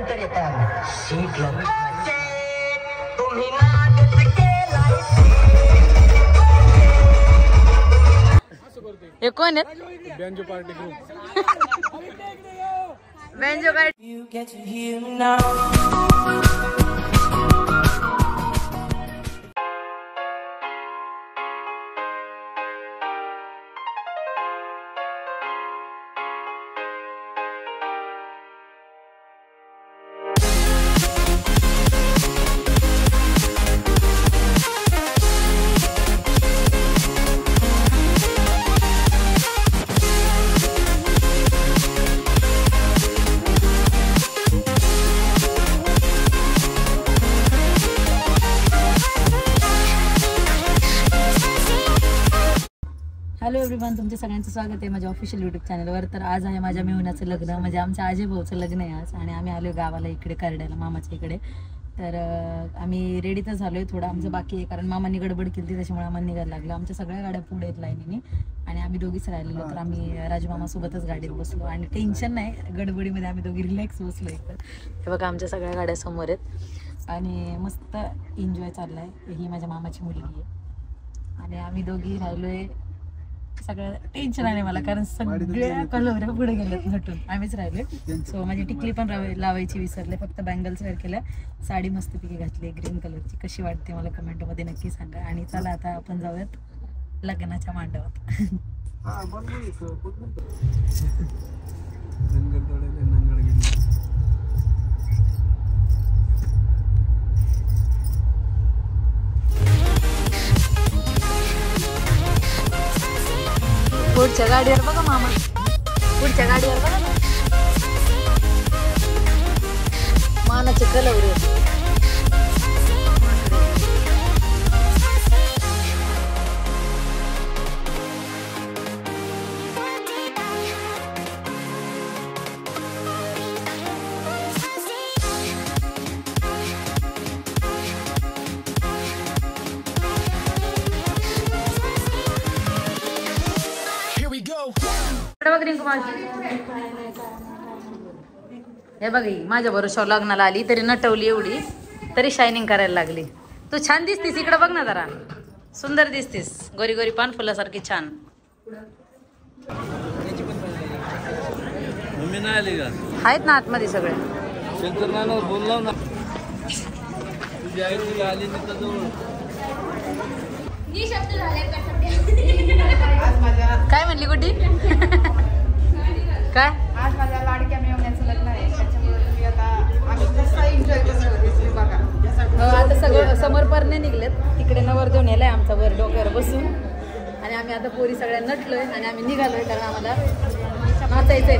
नंतर येतात सीट तुम्ही हे कोण आहेत? Banjo party group. Banjo party. Hello everyone, तुमच्या सगळ्यांचं स्वागत आहे माझ्या ऑफिशियल यूट्यूब चॅनलवर. तर आज आहे माझ्या मेहुण्याचं लग्न, म्हणजे आमच्या अजय भाऊचं लग्न आहे आज. आणि आम्ही आलो गावाला इकडे करड्याला मामाच्या इकडे. तर आम्ही रेडी तर झालो आहे, थोडं आमचं बाकी आहे कारण मामांनी गडबड केली त्याच्यामुळे आम्हाला निघायला लागलं. आमच्या सगळ्या गाड्या पुढे आहेत लाईनीने आणि आम्ही दोघीच राहिलेलो. तर आम्ही राजमामासोबतच गाडीत बसलो आणि टेन्शन नाही, गडबडीमध्ये आम्ही दोघी रिलॅक्स बसलो इकडं. हे बघा आमच्या सगळ्या गाड्या समोर आहेत आणि मस्त एन्जॉय चालला आहे. ही माझ्या मामाची मुलगी आहे आणि आम्ही दोघी राहिलो आहे. सगळं टेन्शन आले मला कारण सगळ्या कलवऱ्या पुढे गेल्यात नटून, आम्हीच राहिले. सो माझी टिकली पण लावायची विसरले, फक्त बँगल्स वेअर केल्या. साडी मस्तपैकी घातली ग्रीन कलरची. कशी वाटते मला कमेंटमध्ये नक्की सांगा. आणि चला आता आपण जाऊयात लग्नाच्या मांडवात. पुढच्या गाडीवर बघा मामा, पुढच्या गाडीवर बघा ना मानाचे कलवरे. हे बघ माझ्या भरोशावर लग्नाला आली तरी नटवली एवढी, तरी शायनिंग करायला लागली. तू छान दिसतीस, इकडे बघ ना जरा, सुंदर दिसतीस, गोरी गोरी पान फुलासारखी छान. आहेत ना आतमध्ये सगळे. काय म्हणली कुठे? काय आज माझ्या लाडक्या मेवण्याचं लग्न आहे, त्याच्यामुळे तुम्ही आता आम्ही कसं एन्जॉय करतो बघा. आता सगळं समोर परणे निघलेत, तिकडे नवर देऊन नेलाय आमचा वर डोक्यावर बसून. आणि आम्ही आता पोरी सगळ्या नटलोय आणि आम्ही निघालोय कारण आम्हाला नाचायचंय.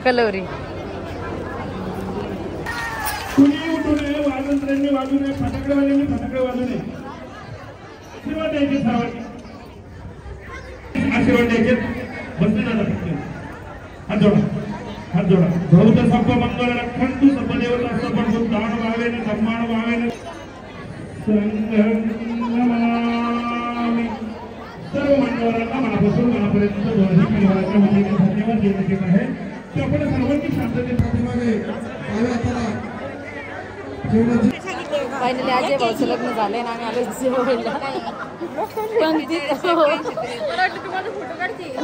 कलवरी कुणी उठू नये, वाजंत्र्यांनी वाजू नये, फटाकडेवाल्यांनी फटाकडे वाजू नये. आशीर्वाद द्यायचे सर्वांनी, आशीर्वाद द्यायचे. बसले जाता पटकन. हात जोडा, हात जोडा. भौत सप्प मंगल रक्षन्तु सर्वदेवता सर्वभूतान भावेन धम्माण भावेन संघं नमामि. सर्व मान्यवरांना मनापासून मनापर्यंत दोन्ही परिवाराच्या वतीने धन्यवाद देण्यात येत आहे की आपण सर्वांनी शांततेत पाठीमागे फायनली अजय भाऊचं लग्न झालंय ना आम्ही आलो जेवायला.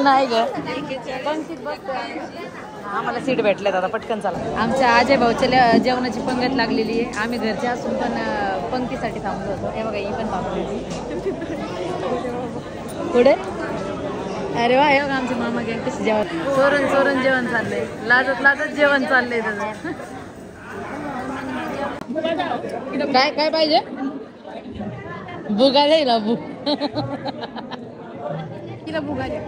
नाही ग आम्हाला सीट भेटलेत आता पटकन चला. आमच्या अजय भाऊच्या जेवणाची पंगत लागलेली आहे. आम्ही घरचे असून पण पंक्तीसाठी थांबलो होतो. हे बघा ही पण थांबली पुढे. अरे वा हे बघा आमचे मामा गेले कशी जेवण चोरून चोरून जेवण चाललंय. लाजत लाजत जेवण चाललंय त्याचं. काय काय पाहिजे बुगा द्यायला बु तिला बुगा द्या.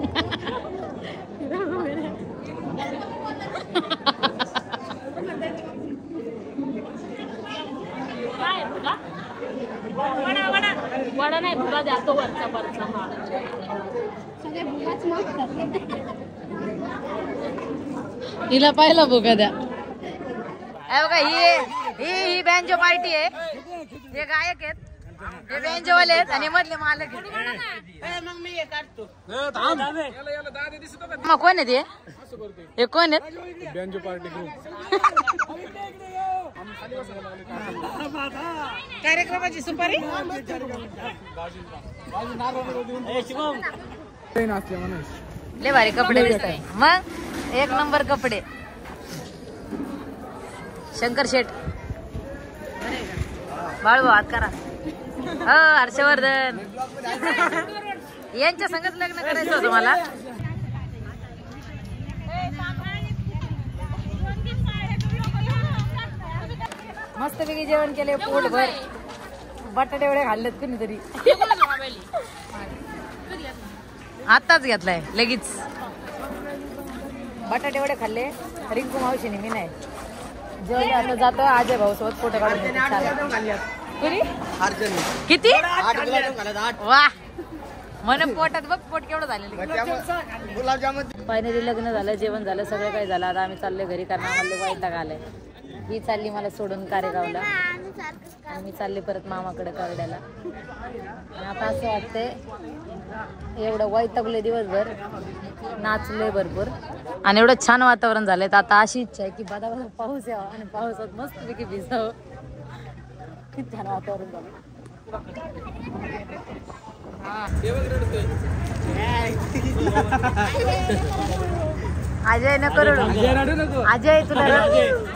वडा नाही बुगा द्या तो वरचा वरचा. हिला पाहिला बुगा द्या. बघा ही बँजो पार्टी आहे. हे गायक आहेत, हे बँजो वाले आहेत आणि मधले मालक आहेत. मग कोण आहे हे कोण आहेत? Banjo party group. कार्यक्रमाची सुपारी लय भारी कपडे दिसतात. मग एक नंबर कपडे. शंकर शेठ बाळू हात करा. हर्षवर्धन यांच्या संगत लग्न करायचं होतं मला. मस्तपैकी जेवण केले पोटभर. बटाटे एवढे खाल्लेत कुणीतरी. आताच घेतलाय लगेच. बटाटे एवढे खाल्ले रिंकू मावशीने, मी नाही. जेवढे आता जातो अजय भाऊ सोबत फोटो काढून. किती वा म्हणून पोटात बघ पोट केवढं झालेलं. फायनली लग्न झालं, जेवण झालं, सगळं काही झालं. आता आम्ही चाललोय घरी कारण आम्हाला वैताग आलाय. ही चालली मला सोडून कारेगावला. आणि मी चालले परत मामाकडे करड्याला. आणि आता असं वाटतंय एवढं वैतागले दिवसभर, नाचले भरपूर आणि एवढं छान वातावरण झालंय. तर आता अशी इच्छा आहे की बदाबदा पाऊस यावा आणि पावसात मस्तपैकी भिजावं. किती छान वातावरण झालं. अजय नको रडू. अजय तुला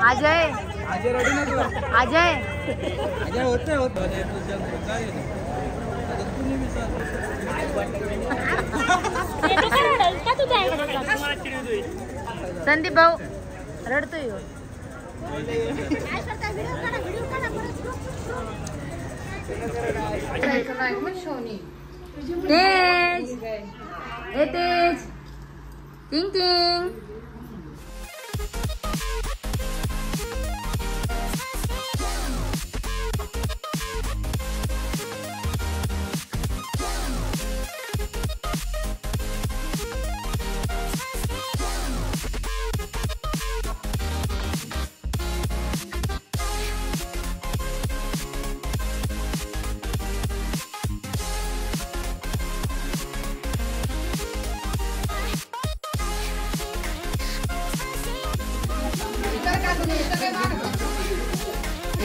अजय अजय संदीप भाऊ रडतोय. तेज ए तेज टिंग टिंग.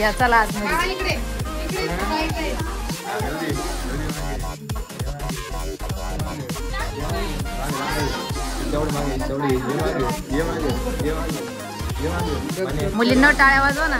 या चला आज इकडे मुलींना टाळ्या वाजवा ना.